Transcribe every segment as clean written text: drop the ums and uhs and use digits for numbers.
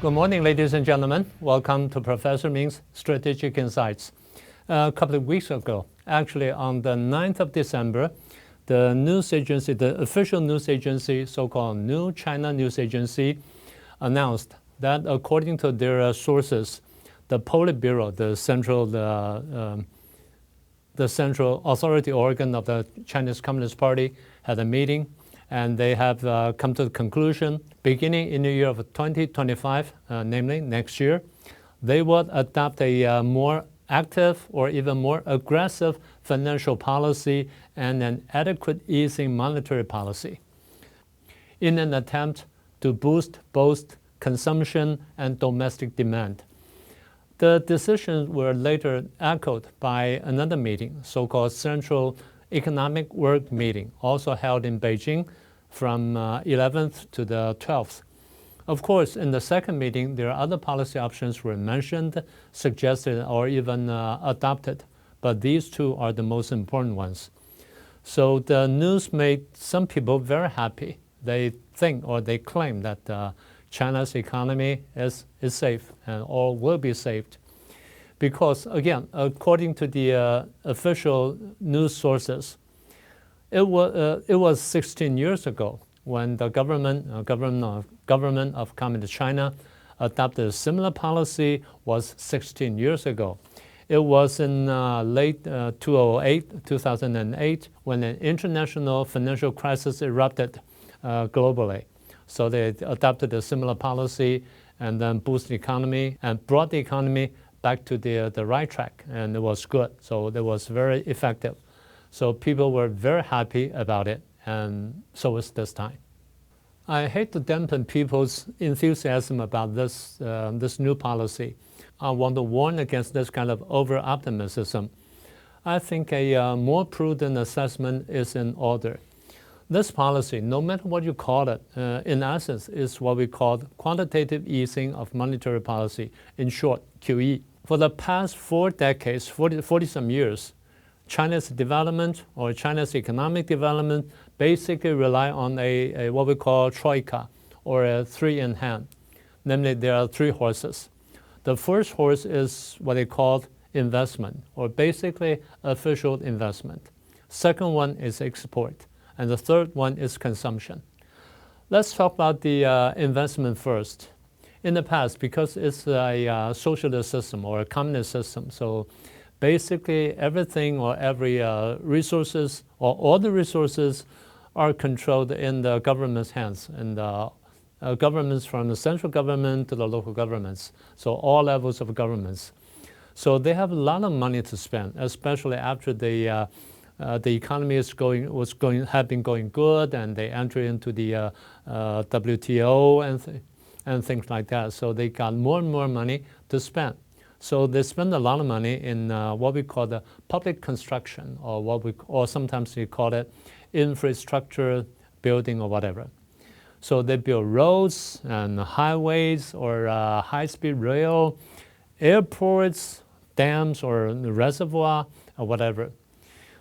Good morning, ladies and gentlemen. Welcome to Professor Ming's Strategic Insights. A couple of weeks ago, actually on the 9th of December, the news agency, the official news agency, so-called New China News Agency, announced that according to their sources, the Politburo, the central authority organ of the Chinese Communist Party, had a meeting, and they have come to the conclusion, beginning in the year of 2025, namely next year, they would adopt a more active or even more aggressive financial policy and an adequate easing monetary policy in an attempt to boost both consumption and domestic demand. The decisions were later echoed by another meeting, so-called Central Economic Work Meeting, also held in Beijing from 11th to the 12th. Of course, in the second meeting, there are other policy options were mentioned, suggested, or even adopted, but these two are the most important ones. So the news made some people very happy. They think or they claim that China's economy is safe and all will be saved. Because, again, according to the official news sources, it was 16 years ago when the government of Communist China adopted a similar policy. Was 16 years ago. It was in late 2008, when an international financial crisis erupted globally. So they adopted a similar policy and then boosted the economy and brought the economy back to the right track, and it was good. So it was very effective. So people were very happy about it, and so is this time. I hate to dampen people's enthusiasm about this new policy. I want to warn against this kind of over-optimism. I think a more prudent assessment is in order. This policy, no matter what you call it, in essence is what we call quantitative easing of monetary policy, in short, QE. For the past 4 decades, 40-some years, China's development or China's economic development basically rely on a what we call Troika, or a three in hand. Namely, there are 3 horses. The first horse is what they call investment, or basically official investment. Second one is export, and the third one is consumption. Let's talk about the investment first. In the past, because it's a socialist system or a communist system, so basically everything or every resources or all the resources are controlled in the government's hands, and governments from the central government to the local governments, so all levels of governments. So they have a lot of money to spend, especially after the economy had been going good, and they entered into the WTO and things like that. So they got more and more money to spend. So they spend a lot of money in what we call the public construction, or sometimes we call it infrastructure building or whatever. So they build roads and highways, or high-speed rail, airports, dams, or reservoir, or whatever.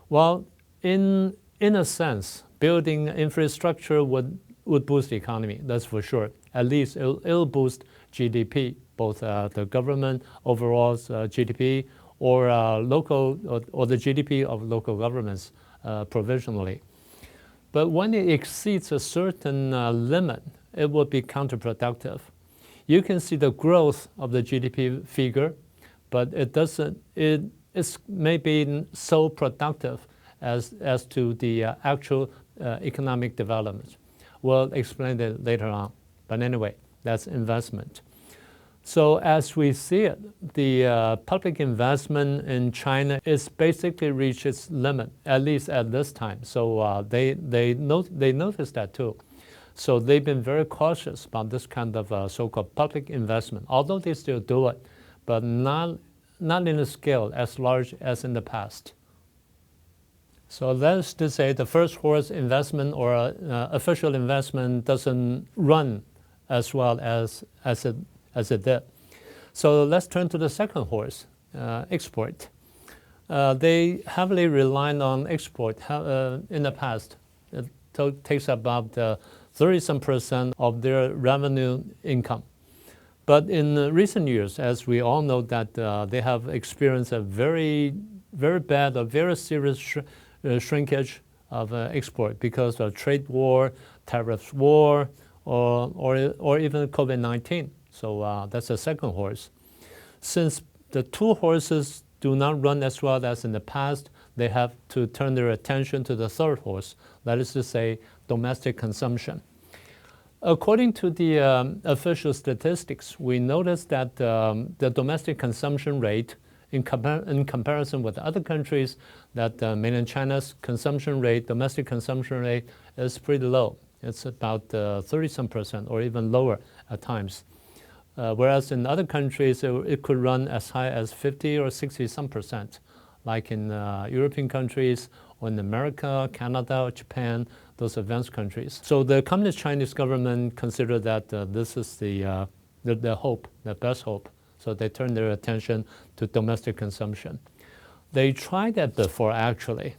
Well, in a sense, building infrastructure would boost the economy, that's for sure. At least it'll boost GDP, both the government overall GDP or local or the GDP of local governments provisionally. But when it exceeds a certain limit, it will be counterproductive. You can see the growth of the GDP figure, but it's maybe so productive as to the actual economic development. We'll explain that later on. But anyway, that's investment. So as we see it, the public investment in China is basically reached its limit, at least at this time. So they noticed that too. So they've been very cautious about this kind of so-called public investment, although they still do it, but not in a scale as large as in the past. So that's to say the first horse investment or official investment doesn't run as well as it did. So let's turn to the second horse, export. They heavily relied on export in the past. It takes about 30-some% of their revenue income. But in recent years, as we all know, that they have experienced a very, very bad, a very serious shrinkage of export because of trade war, tariffs war, or even COVID-19. So that's the second horse. Since the two horses do not run as well as in the past, they have to turn their attention to the third horse, that is to say, domestic consumption. According to the official statistics, we noticed that the domestic consumption rate, in comparison with other countries, that mainland China's consumption rate, domestic consumption rate, is pretty low. It's about 30-some% or even lower at times. Whereas in other countries, it could run as high as 50 or 60-some%, like in European countries, or in America, Canada, or Japan, those advanced countries. So the Communist Chinese government considered that this is the hope, the best hope. So they turned their attention to domestic consumption. They tried that before, actually.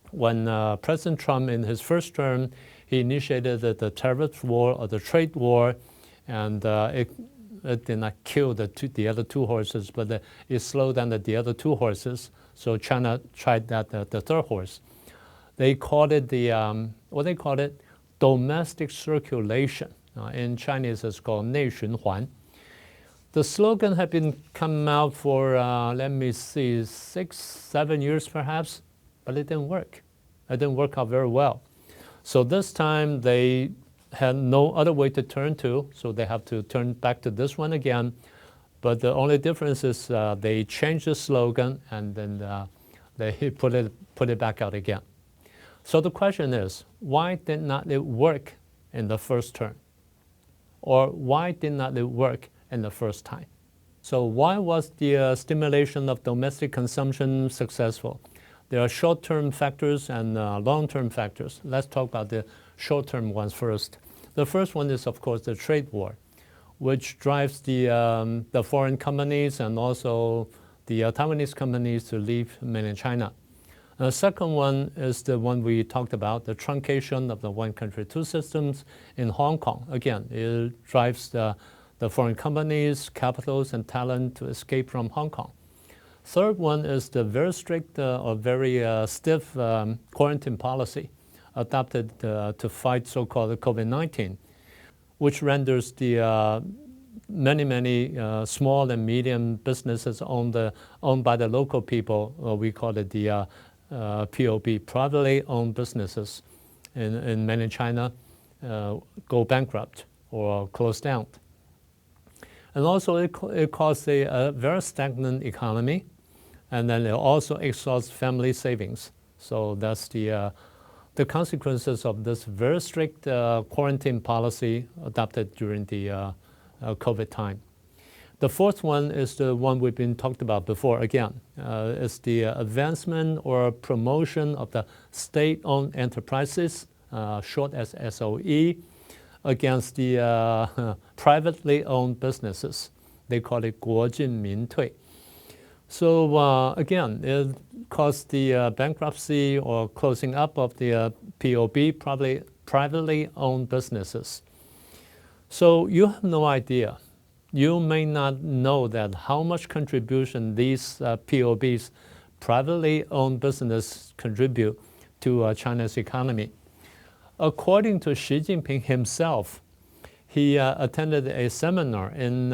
When President Trump, in his first term, he initiated the tariff war or the trade war, and it did not kill the other two horses, but it slowed down the other two horses. So China tried that the third horse. They called it domestic circulation. In Chinese, it's called 内循环. The slogan had been coming out for, 6-7 years perhaps, but it didn't work. It didn't work out very well. So this time they had no other way to turn to, so they have to turn back to this one again. But the only difference is they changed the slogan and then they put it back out again. So the question is, why did not it work in the first term? Or why did not it work in the first time? So why was the stimulation of domestic consumption successful? There are short-term factors and long-term factors. Let's talk about the short-term ones first. The first one is, of course, the trade war, which drives the foreign companies and also the Taiwanese companies to leave mainland China. The second one is the one we talked about, the truncation of the one country, two systems in Hong Kong. Again, it drives the foreign companies, capitals, and talent to escape from Hong Kong. Third one is the very strict or very stiff quarantine policy adopted to fight so-called COVID-19, which renders the many small and medium businesses owned by the local people, we call it the POB, privately owned businesses in mainland China, go bankrupt or close down. And also it caused a very stagnant economy, and then it also exhausts family savings. So that's the consequences of this very strict quarantine policy adopted during the COVID time. The fourth one is the one we've been talked about before. Again, is the advancement or promotion of the state-owned enterprises, short as SOE, against the privately owned businesses. They call it 国进民退. So again, it caused the bankruptcy or closing up of the POB, probably privately owned businesses. So you have no idea. You may not know that how much contribution these POBs, privately owned businesses, contribute to China's economy. According to Xi Jinping himself, he attended a seminar in,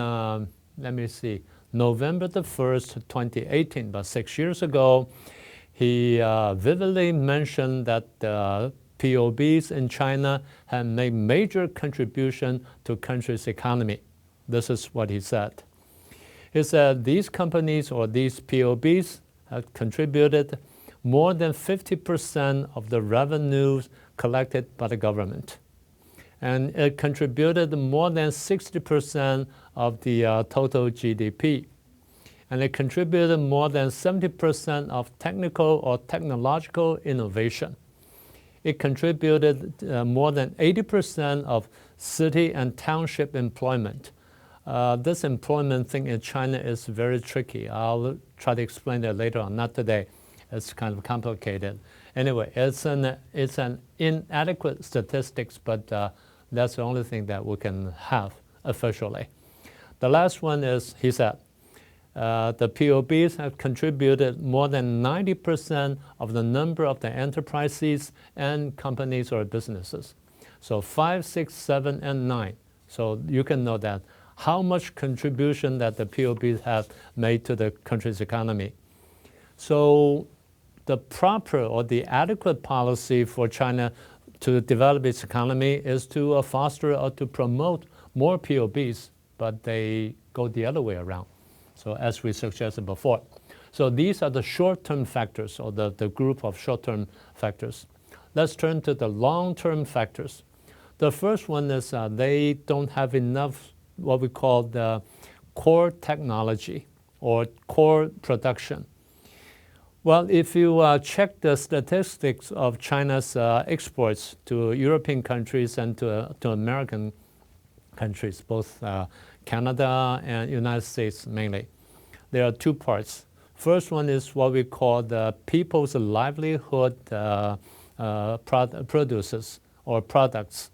November the 1st, 2018, about 6 years ago. He vividly mentioned that POBs in China have made major contribution to country's economy. This is what he said. He said these companies or these POBs have contributed more than 50% of the revenues collected by the government. And it contributed more than 60% of the total GDP. And it contributed more than 70% of technical or technological innovation. It contributed more than 80% of city and township employment. This employment thing in China is very tricky. I'll try to explain that later on, not today. It's kind of complicated. Anyway, it's an inadequate statistics, but that's the only thing that we can have officially. The last one is, he said, the POBs have contributed more than 90% of the number of the enterprises and companies or businesses. So 5, 6, 7, and 9. So you can know that how much contribution that the POBs have made to the country's economy. So the proper or the adequate policy for China to develop its economy is to foster or to promote more POBs, but they go the other way around. So as we suggested before. So these are the short-term factors, or the group of short-term factors. Let's turn to the long-term factors. The first one is they don't have enough what we call the core technology or core production. Well, if you check the statistics of China's exports to European countries and to American countries, both Canada and United States mainly, there are two parts. First one is what we call the people's livelihood produces or products,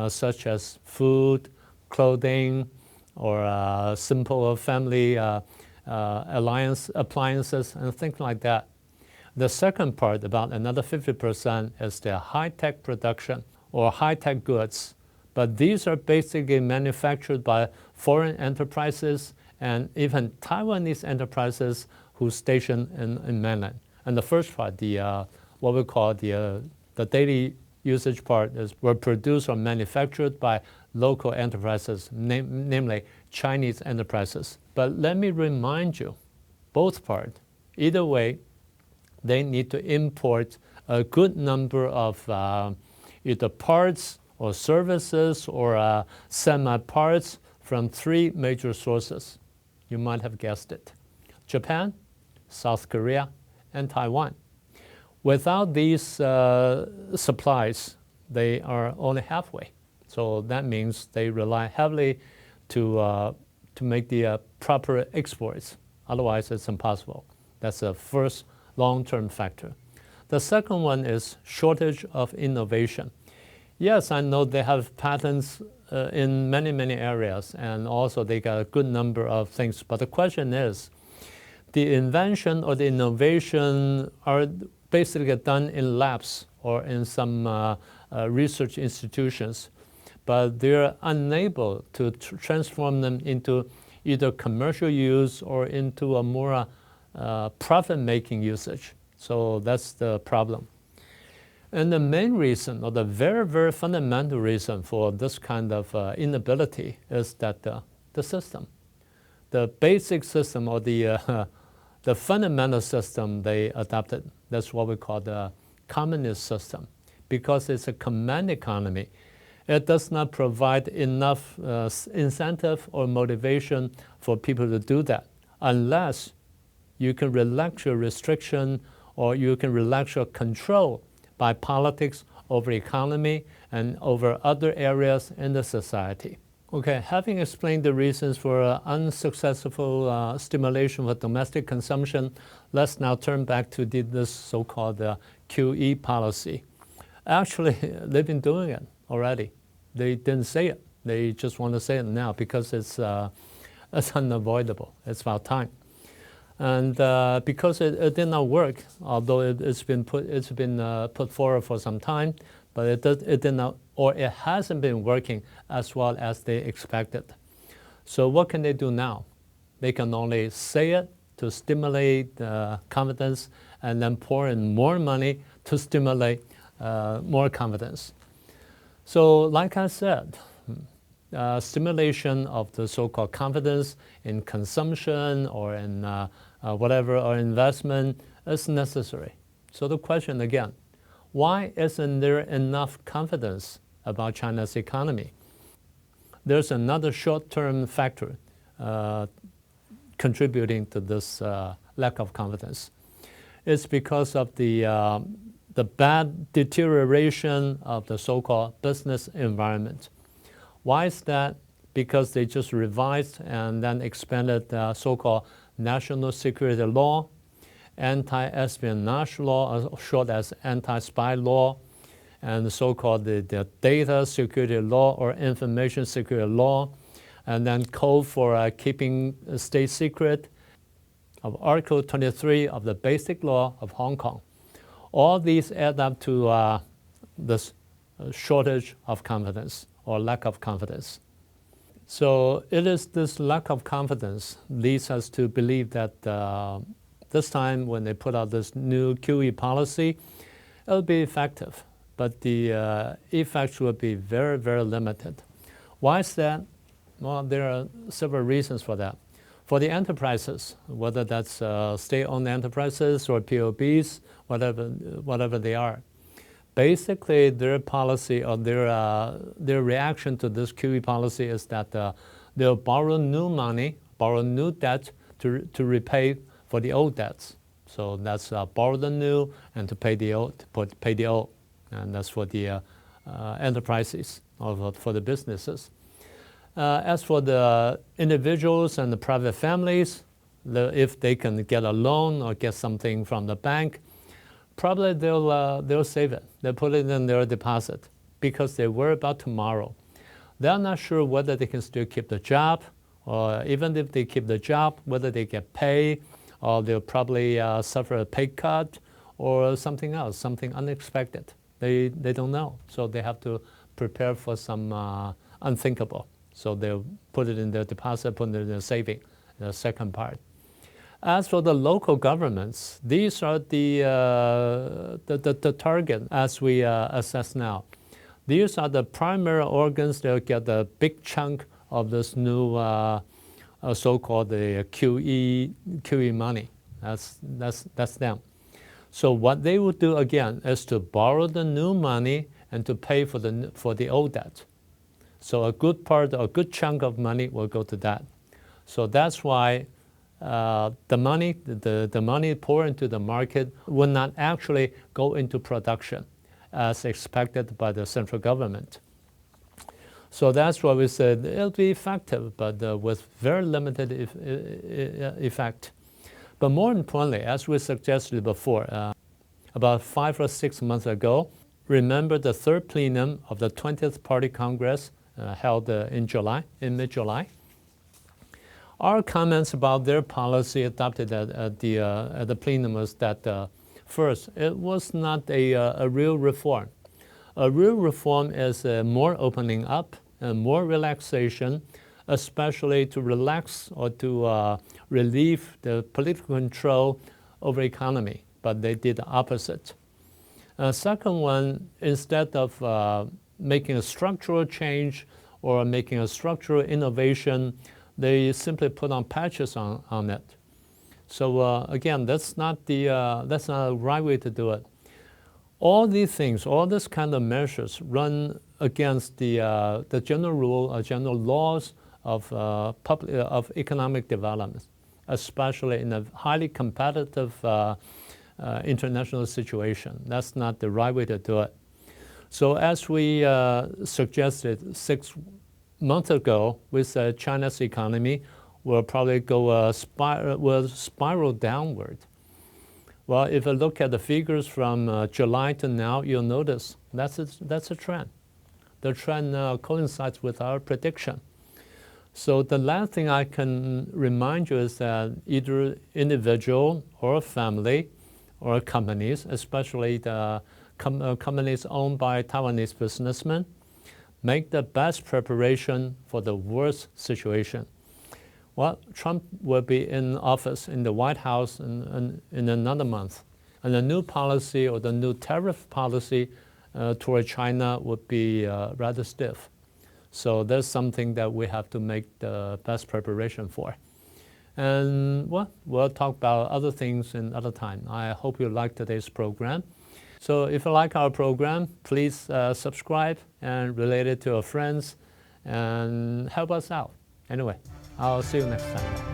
such as food, clothing, or simple family appliances, and things like that. The second part, about another 50%, is the high-tech production or high-tech goods. But these are basically manufactured by foreign enterprises and even Taiwanese enterprises who station in mainland. And the first part, what we call the daily usage part, were produced or manufactured by local enterprises, namely Chinese enterprises. But let me remind you, both parts, either way, they need to import a good number of either parts or services or semi-parts from three major sources. You might have guessed it: Japan, South Korea, and Taiwan. Without these supplies, they are only halfway. So that means they rely heavily to make the proper exports. Otherwise, it's impossible. That's the first long-term factor. The second one is shortage of innovation. Yes, I know they have patents in many, many areas, and also they got a good number of things. But the question is, the invention or the innovation are basically done in labs or in some research institutions, but they're unable to transform them into either commercial use or into a more profit-making usage. So that's the problem. And the main reason, or the very, very fundamental reason for this kind of inability is that the system, the basic system or the fundamental system they adopted, that's what we call the communist system, because it's a command economy. It does not provide enough incentive or motivation for people to do that unless you can relax your restriction or you can relax your control by politics over economy and over other areas in the society. Okay, having explained the reasons for unsuccessful stimulation of domestic consumption, let's now turn back to this so-called QE policy. Actually, they've been doing it already. They didn't say it. They just want to say it now because it's unavoidable. It's about time. And because it did not work, although it's been put forward for some time, but it did not, or it hasn't been working as well as they expected. So what can they do now? They can only say it to stimulate confidence and then pour in more money to stimulate more confidence. So like I said, stimulation of the so-called confidence in consumption or in whatever or investment is necessary. So the question again, why isn't there enough confidence about China's economy? There's another short-term factor contributing to this lack of confidence. It's because of the bad deterioration of the so-called business environment. Why is that? Because they just revised and then expanded the so-called national security law, anti-espionage law, short as anti-spy law, and the so-called the data security law or information security law. and then code for keeping state secret of Article 23 of the Basic Law of Hong Kong. All these add up to this shortage of confidence or lack of confidence. So it is this lack of confidence leads us to believe that this time when they put out this new QE policy, it'll be effective, but the effects will be very, very limited. Why is that? Well, there are several reasons for that. For the enterprises, whether that's state-owned enterprises or POBs, whatever they are, basically their policy or their reaction to this QE policy is that they'll borrow new money, borrow new debt to repay for the old debts. So that's borrow the new and to pay the old, and that's for the enterprises or for the businesses. As for the individuals and the private families, if they can get a loan or get something from the bank, probably they'll save it. They'll put it in their deposit because they worry about tomorrow. They're not sure whether they can still keep the job, or even if they keep the job, whether they get paid, or they'll probably suffer a pay cut or something else, something unexpected. They don't know, so they have to prepare for some unthinkable. So they'll put it in their deposit, put it in their saving, the second part. As for the local governments, these are the target as we assess now. These are the primary organs that will get a big chunk of this new so-called the QE money. That's them. So what they would do again is to borrow the new money and to pay for the old debt. So a good chunk of money will go to that. So that's why the money poured into the market will not actually go into production as expected by the central government. So that's why we said it'll be effective, but with very limited effect. But more importantly, as we suggested before, about 5 or 6 months ago, remember the third plenum of the 20th Party Congress held in mid-July. Our comments about their policy adopted at the plenum was that first, it was not a real reform. A real reform is more opening up and more relaxation, especially to relax or to relieve the political control over economy. But they did the opposite. Second one, instead of making a structural change or making a structural innovation, they simply put on patches on it. So again, that's not a right way to do it. All these things, all this kind of measures run against the general rule or general laws of economic development, especially in a highly competitive international situation. That's not the right way to do it. So as we suggested 6 months ago, with China's economy will probably go spiral downward. Well, if you look at the figures from July to now, you'll notice that's a trend. The trend coincides with our prediction. So the last thing I can remind you is that either individual or family or companies, especially the companies owned by Taiwanese businessmen, make the best preparation for the worst situation. Well, Trump will be in office in the White House in another month. And the new policy or the new tariff policy toward China would be rather stiff. So there's something that we have to make the best preparation for. And well, we'll talk about other things in other time. I hope you like today's program. So if you like our program, please subscribe and relate it to your friends and help us out. Anyway, I'll see you next time.